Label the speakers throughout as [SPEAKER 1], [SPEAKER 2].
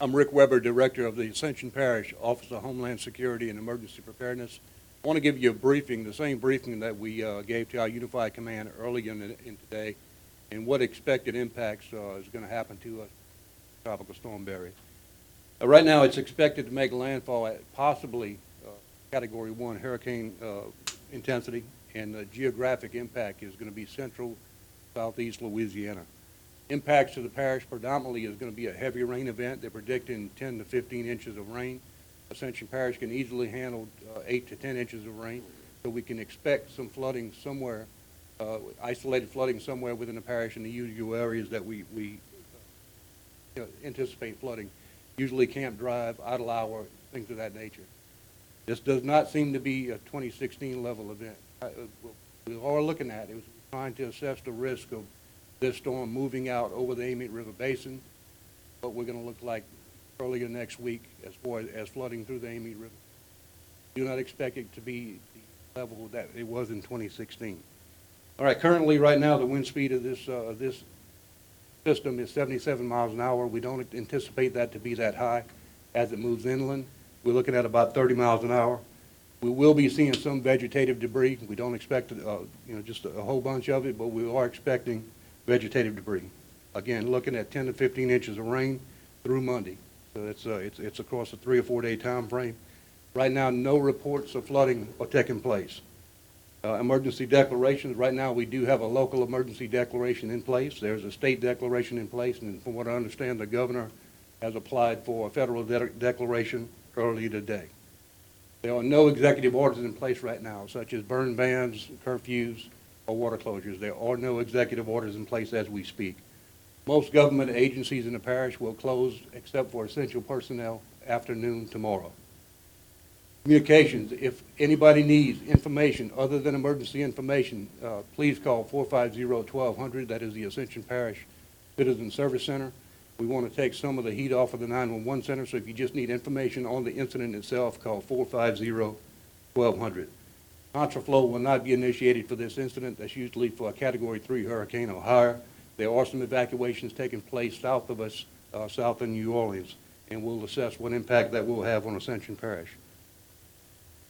[SPEAKER 1] I'm Rick Webre, Director of the Ascension Parish Office of Homeland Security and Emergency Preparedness. I want to give you a briefing, the same briefing that we gave to our Unified Command earlier in today, and what expected impacts is going to happen to us in Tropical Storm Barry. Right now, it's expected to make landfall at possibly Category 1 hurricane intensity, and the geographic impact is going to be central southeast Louisiana. Impacts to the parish predominantly is going to be a heavy rain event. They're predicting 10 to 15 inches of rain. Ascension Parish can easily handle 8 to 10 inches of rain, so we can expect some flooding somewhere, isolated flooding somewhere within the parish in the usual areas that we anticipate flooding, usually Camp Drive, Idle Hour, things of that nature. This does not seem to be a 2016 level event. We are looking at it, trying to assess the risk of this storm moving out over the Amite River Basin, what we're going to look like earlier next week as far as flooding through the Amite River. Do not expect it to be the level that it was in 2016. All right, currently right now the wind speed of this system is 77 miles an hour. We don't anticipate that to be that high as it moves inland. We're looking at about 30 miles an hour. We will be seeing some vegetative debris. We don't expect just a whole bunch of it, but we are expecting vegetative debris. Again, looking at 10 to 15 inches of rain through Monday. So it's across a 3 or 4 day time frame. Right now, no reports of flooding are taking place. Emergency declarations, right now we do have a local emergency declaration in place. There's a state declaration in place, and from what I understand, the governor has applied for a federal declaration earlier today. There are no executive orders in place right now, such as burn bans, curfews, or water closures. There are no executive orders in place as we speak. Most government agencies in the parish will close except for essential personnel after noon tomorrow. Communications, if anybody needs information other than emergency information, please call 450-1200. That is the Ascension Parish Citizen Service Center. We want to take some of the heat off of the 911 center, so if you just need information on the incident itself, call 450-1200. Contraflow will not be initiated for this incident. That's usually for a Category 3 hurricane or higher. There are some evacuations taking place south of us, south of New Orleans, and we'll assess what impact that will have on Ascension Parish.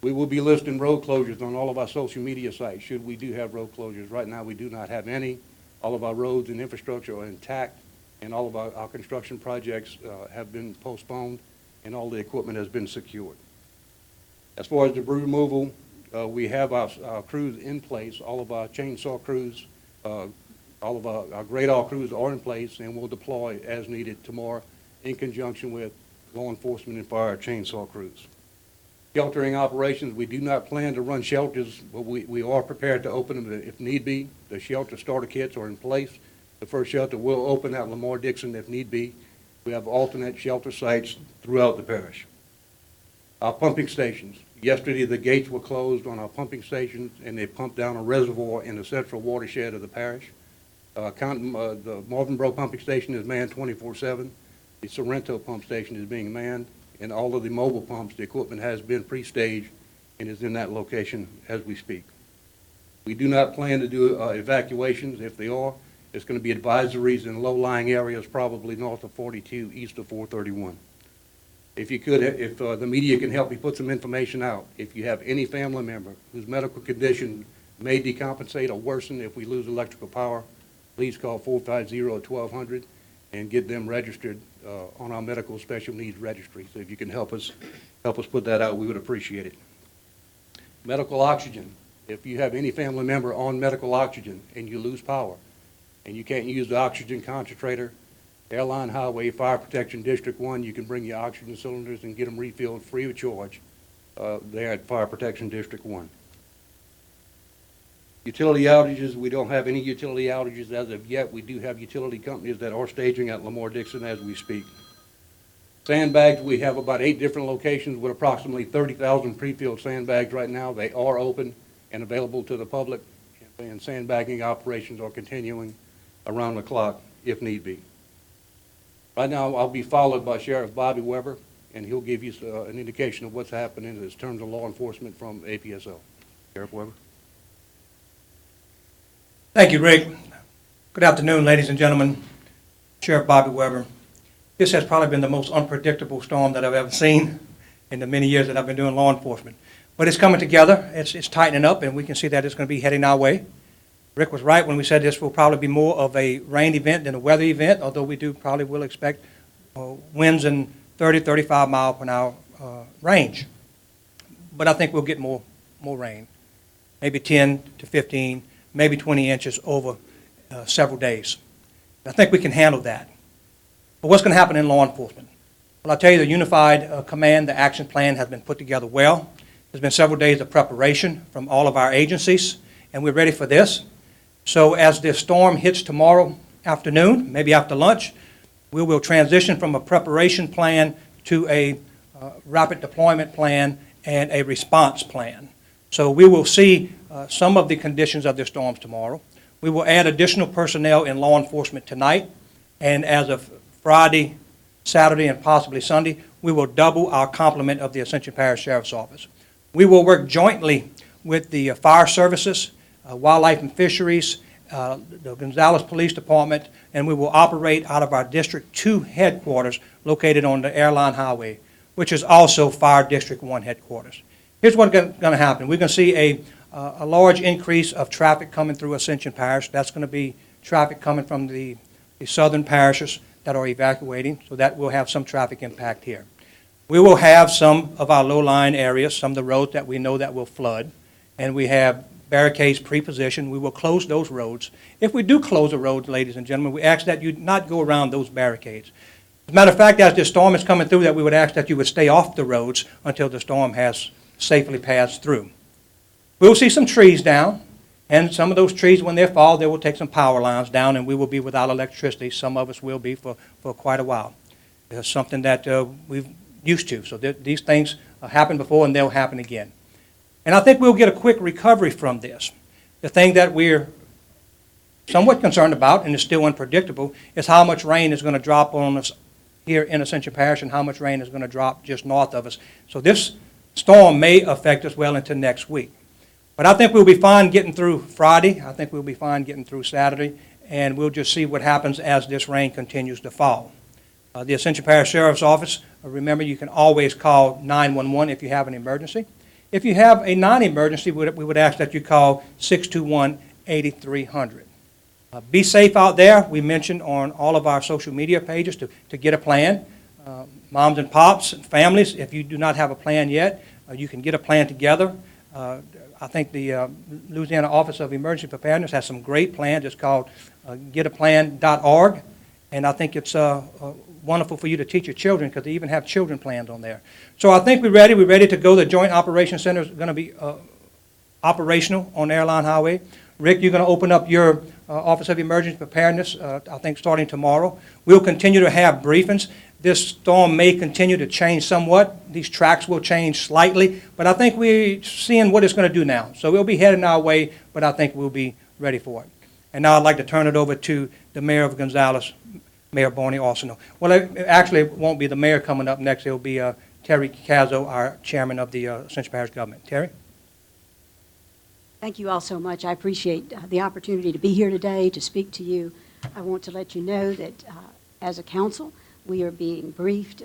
[SPEAKER 1] We will be listing road closures on all of our social media sites should we do have road closures. Right now we do not have any. All of our roads and infrastructure are intact, and all of our construction projects have been postponed, and all the equipment has been secured. As far as debris removal, we have our crews in place. All of our chainsaw crews, all of our great all crews are in place, and will deploy as needed tomorrow in conjunction with law enforcement and fire chainsaw crews. Sheltering operations, we do not plan to run shelters, but we are prepared to open them if need be. The shelter starter kits are in place. The first shelter will open at Lamar-Dixon if need be. We have alternate shelter sites throughout the parish. Our pumping stations. Yesterday, the gates were closed on our pumping stations, and they pumped down a reservoir in the central watershed of the parish. The Marvinboro pumping station is manned 24/7. The Sorrento pump station is being manned, and all of the mobile pumps, the equipment has been pre-staged and is in that location as we speak. We do not plan to do evacuations. If they are, it's going to be advisories in low-lying areas, probably north of 42, east of 431. If you could, if the media can help me put some information out, if you have any family member whose medical condition may decompensate or worsen if we lose electrical power, please call 450-1200 and get them registered on our medical special needs registry. So if you can help us put that out, we would appreciate it. Medical oxygen. If you have any family member on medical oxygen and you lose power and you can't use the oxygen concentrator, Airline Highway Fire Protection District 1, you can bring your oxygen cylinders and get them refilled free of charge there at Fire Protection District 1. Utility outages, we don't have any utility outages as of yet. We do have utility companies that are staging at Lamar-Dixon as we speak. Sandbags, we have about 8 different locations with approximately 30,000 pre-filled sandbags right now. They are open and available to the public, and sandbagging operations are continuing around the clock if need be. Right now, I'll be followed by Sheriff Bobby Webre, and he'll give you an indication of what's happening in terms of law enforcement from APSO. Sheriff Webre.
[SPEAKER 2] Thank you, Rick. Good afternoon, ladies and gentlemen. Sheriff Bobby Webre. This has probably been the most unpredictable storm that I've ever seen in the many years that I've been doing law enforcement. But it's coming together, it's tightening up, and we can see that it's going to be heading our way. Rick was right when we said this will probably be more of a rain event than a weather event, although we probably will expect winds in 30, 35 mile per hour range. But I think we'll get more rain, maybe 10 to 15, maybe 20 inches over several days. I think we can handle that. But what's going to happen in law enforcement? Well, I'll tell you, the unified command, the action plan has been put together well. There's been several days of preparation from all of our agencies, and we're ready for this. So as this storm hits tomorrow afternoon, maybe after lunch, we will transition from a preparation plan to a rapid deployment plan and a response plan. So we will see some of the conditions of the storms tomorrow. We will add additional personnel in law enforcement tonight, and as of Friday, Saturday, and possibly Sunday, we will double our complement of the Ascension Parish Sheriff's Office. We will work jointly with the fire services, wildlife and fisheries, the Gonzales Police Department, and we will operate out of our District 2 headquarters located on the Airline Highway, which is also Fire District 1 headquarters. Here's what's going to happen. We're going to see a large increase of traffic coming through Ascension Parish. That's going to be traffic coming from the southern parishes that are evacuating, so that will have some traffic impact here. We will have some of our low-lying areas, some of the roads that we know that will flood, and we have barricades pre-positioned. We will close those roads. If we do close a road, ladies and gentlemen, we ask that you not go around those barricades. As a matter of fact, as this storm is coming through, that we would ask that you would stay off the roads until the storm has safely passed through. We'll see some trees down, and some of those trees, when they fall, they will take some power lines down, and we will be without electricity. Some of us will be for quite a while. It's something that we've used to. So these things happened before, and they'll happen again. And I think we'll get a quick recovery from this. The thing that we're somewhat concerned about, and is still unpredictable, is how much rain is going to drop on us here in Ascension Parish and how much rain is going to drop just north of us. So this storm may affect us well into next week. But I think we'll be fine getting through Friday. I think we'll be fine getting through Saturday, and we'll just see what happens as this rain continues to fall. The Ascension Parish Sheriff's Office, remember, you can always call 911 if you have an emergency. If you have a non-emergency, we would ask that you call 621-8300. Be safe out there. We mentioned on all of our social media pages to get a plan. Moms and pops and families, if you do not have a plan yet, you can get a plan together. I think the Louisiana Office of Emergency Preparedness has some great plans. It's called getaplan.org, and I think it's wonderful for you to teach your children because they even have children plans on there. So I think we're ready. We're ready to go. The Joint Operations Center is going to be operational on Airline Highway. Rick, you're going to open up your Office of Emergency Preparedness, I think, starting tomorrow. We'll continue to have briefings. This storm may continue to change somewhat. These tracks will change slightly, but I think we're seeing what it's going to do now. So we'll be heading our way, but I think we'll be ready for it. And now I'd like to turn it over to the Mayor of Gonzales, Mayor Barney Arceneaux. Well, it won't be the mayor coming up next. It'll be Teri Casso, our chairman of the Ascension Parish government. Teri?
[SPEAKER 3] Thank you all so much. I appreciate the opportunity to be here today to speak to you. I want to let you know that as a council, we are being briefed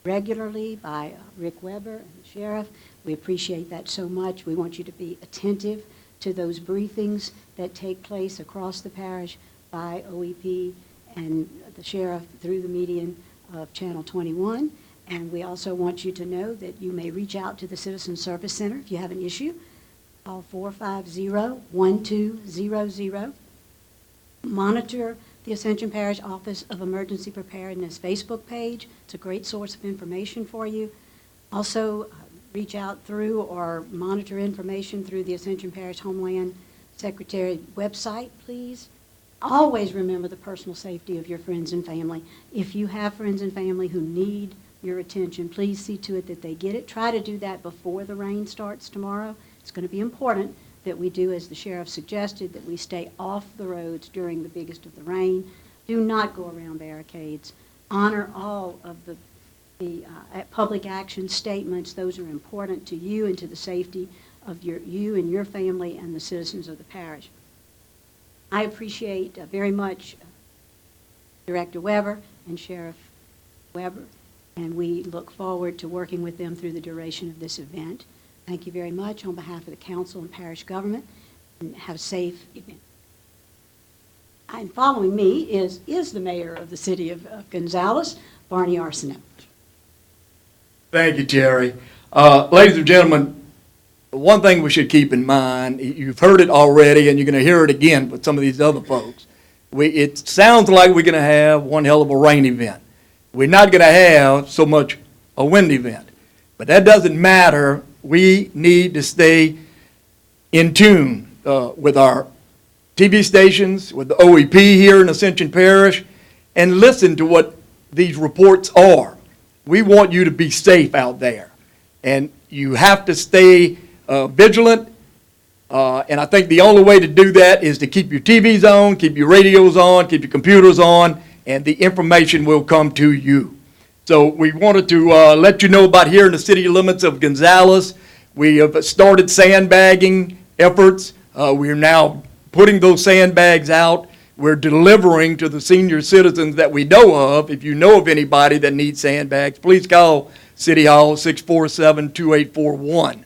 [SPEAKER 3] regularly by Rick Webre and the sheriff. We appreciate that so much. We want you to be attentive to those briefings that take place across the parish by OEP and the sheriff through the medium of Channel 21. And we also want you to know that you may reach out to the Citizen Service Center if you have an issue. Call 450-1200. Monitor the Ascension Parish Office of Emergency Preparedness Facebook page. It's a great source of information for you. Also, reach out through or monitor information through the Ascension Parish Homeland Secretary website, please. Always remember the personal safety of your friends and family. If you have friends and family who need your attention, please see to it that they get it. Try to do that before the rain starts tomorrow. It's going to be important that we do, as the sheriff suggested, that we stay off the roads during the biggest of the rain. Do not go around barricades. Honor all of the public action statements. Those are important to you and to the safety of you and your family and the citizens of the parish. I appreciate very much Director Webre and Sheriff Webre, and we look forward to working with them through the duration of this event. Thank you very much on behalf of the council and parish government, and have a safe event. And following me is the mayor of the city of Gonzales, Barney Arceneaux.
[SPEAKER 4] Thank you, Teri. Ladies and gentlemen, one thing we should keep in mind, you've heard it already, and you're going to hear it again with some of these other folks. It sounds like we're going to have one hell of a rain event. We're not going to have so much a wind event. But that doesn't matter. We need to stay in tune with our TV stations, with the OEP here in Ascension Parish, and listen to what these reports are. We want you to be safe out there. And you have to stay vigilant. And I think the only way to do that is to keep your TVs on, keep your radios on, keep your computers on, and the information will come to you. So we wanted to let you know about here in the city limits of Gonzales. We have started sandbagging efforts. We are now putting those sandbags out. We're delivering to the senior citizens that we know of. If you know of anybody that needs sandbags, please call City Hall 647-2841.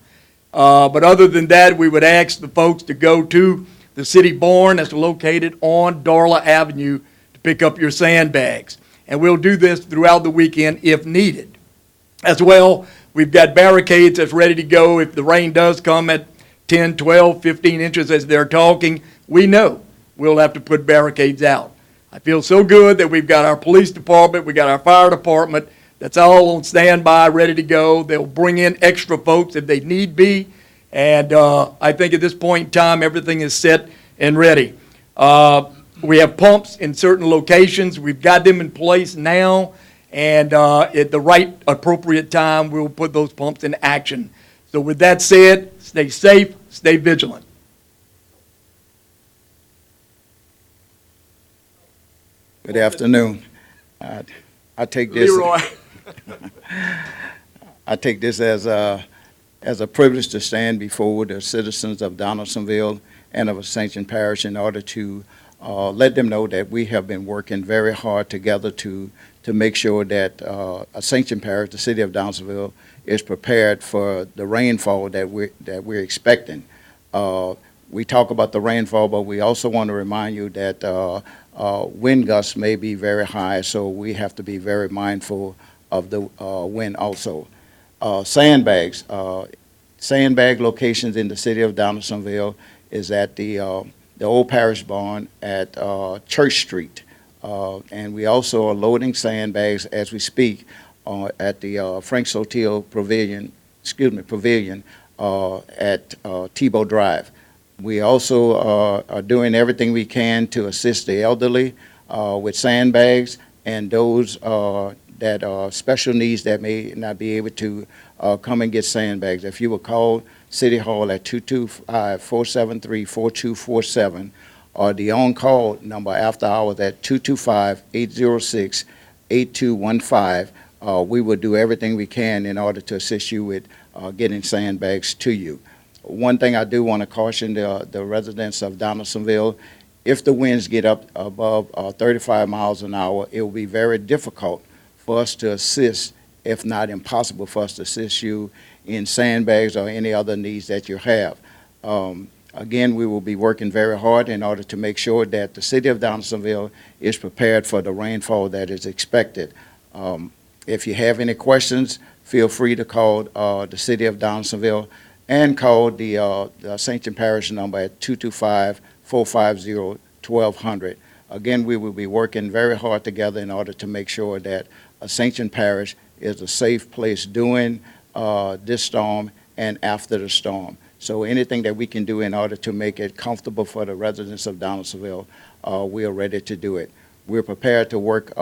[SPEAKER 4] But other than that, we would ask the folks to go to the city barn that's located on Darla Avenue to pick up your sandbags. And we'll do this throughout the weekend if needed. As well, we've got barricades that's ready to go if the rain does come at 10, 12, 15 inches as they're talking. We know we'll have to put barricades out. I feel so good that we've got our police department, we got our fire department, that's all on standby, ready to go. They'll bring in extra folks if they need be. And I think at this point in time, everything is set and ready. We have pumps in certain locations. We've got them in place now. And at the right appropriate time, we'll put those pumps in action. So with that said, stay safe, stay vigilant.
[SPEAKER 5] Good afternoon. I take this.
[SPEAKER 4] Leroy.
[SPEAKER 5] I take this as a privilege to stand before the citizens of Donaldsonville and of Ascension Parish in order to let them know that we have been working very hard together to make sure that Ascension Parish, the city of Donaldsonville, is prepared for the rainfall that we're expecting. We talk about the rainfall, but we also want to remind you that wind gusts may be very high, so we have to be very mindful of the wind also. Sandbags. Sandbag locations in the city of Donaldsonville is at the old parish barn at Church Street. And we also are loading sandbags as we speak at the Frank's Hotel Pavilion at Tebow Drive. We also are doing everything we can to assist the elderly with sandbags and those that are special needs that may not be able to come and get sandbags. If you will call City Hall at 225-473-4247 or the on-call number after hours at 225-806-8215, we will do everything we can in order to assist you with getting sandbags to you. One thing I do want to caution the residents of Donaldsonville, if the winds get up above 35 miles an hour, it will be very difficult for us to assist, if not impossible for us to assist you in sandbags or any other needs that you have. Again, we will be working very hard in order to make sure that the city of Donaldsonville is prepared for the rainfall that is expected. If you have any questions, feel free to call the city of Donaldsonville and call the Ascension Parish number at 225-450-1200. Again, we will be working very hard together in order to make sure that Ascension Parish is a safe place during this storm and after the storm. So anything that we can do in order to make it comfortable for the residents of Donaldsonville, we are ready to do it. We're prepared to work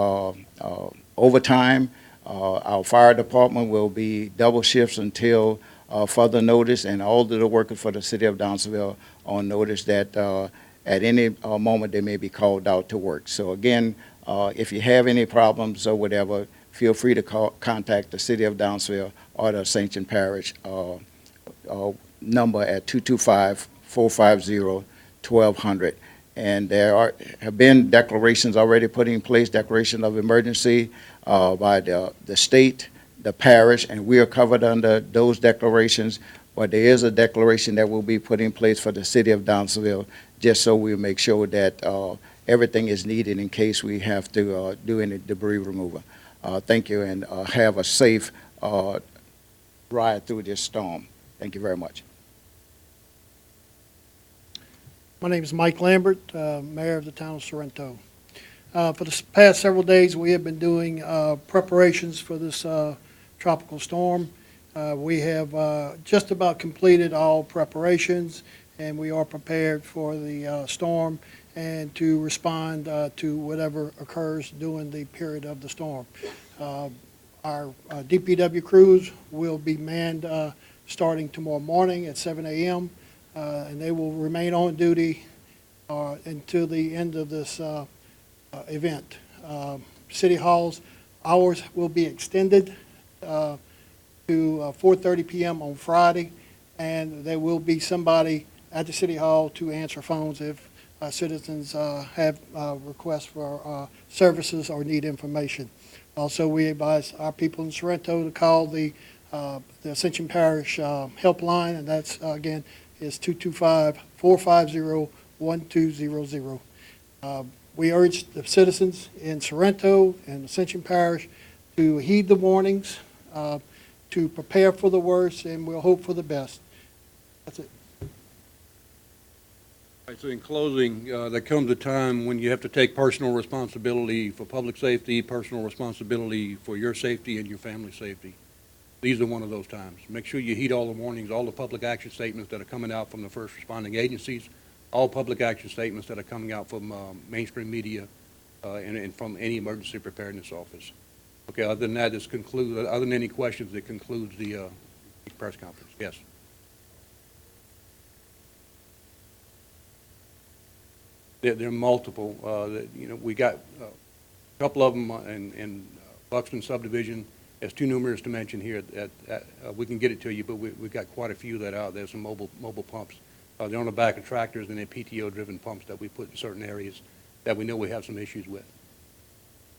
[SPEAKER 5] overtime. Our fire department will be double shifts until further notice, and all of the workers for the city of Donaldsonville on notice that at any moment they may be called out to work. So again, if you have any problems or whatever, feel free to contact the city of Donaldsonville or the Ascension Parish number at 225-450-1200. And have been declarations already put in place, declaration of emergency by the state, the parish, and we are covered under those declarations. But there is a declaration that will be put in place for the city of Donaldsonville, just so we make sure that everything is needed in case we have to do any debris removal. Thank you, and have a safe ride through this storm. Thank you very much.
[SPEAKER 6] My name is Mike Lambert, Mayor of the town of Sorrento. For the past several days, we have been doing preparations for this tropical storm. We have just about completed all preparations, and we are prepared for the storm and to respond to whatever occurs during the period of the storm. Our DPW crews will be manned starting tomorrow morning at 7 a.m., and they will remain on duty until the end of this event. City Hall's hours will be extended to 4:30 p.m. on Friday, and there will be somebody at the City Hall to answer phones if citizens have requests for services or need information. Also, we advise our people in Sorrento to call the Ascension Parish helpline, and that's, again, is 225-450-1200. We urge the citizens in Sorrento and Ascension Parish to heed the warnings, to prepare for the worst, and we'll hope for the best. That's it.
[SPEAKER 1] All right, so in closing, there comes a time when you have to take personal responsibility for public safety, personal responsibility for your safety and your family's safety. These are one of those times. Make sure you heed all the warnings, all the public action statements that are coming out from the first responding agencies, all public action statements that are coming out from mainstream media and from any emergency preparedness office. Okay, other than that, other than any questions, it concludes the press conference. Yes. There are multiple. We got a couple of them in Buxton subdivision. It's too numerous to mention here. We can get it to you, but we've got quite a few that are out there, some mobile pumps. They're on the back of tractors, and they're PTO-driven pumps that we put in certain areas that we know we have some issues with.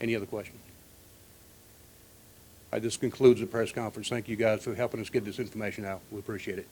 [SPEAKER 1] Any other questions? All right, this concludes the press conference. Thank you guys for helping us get this information out. We appreciate it.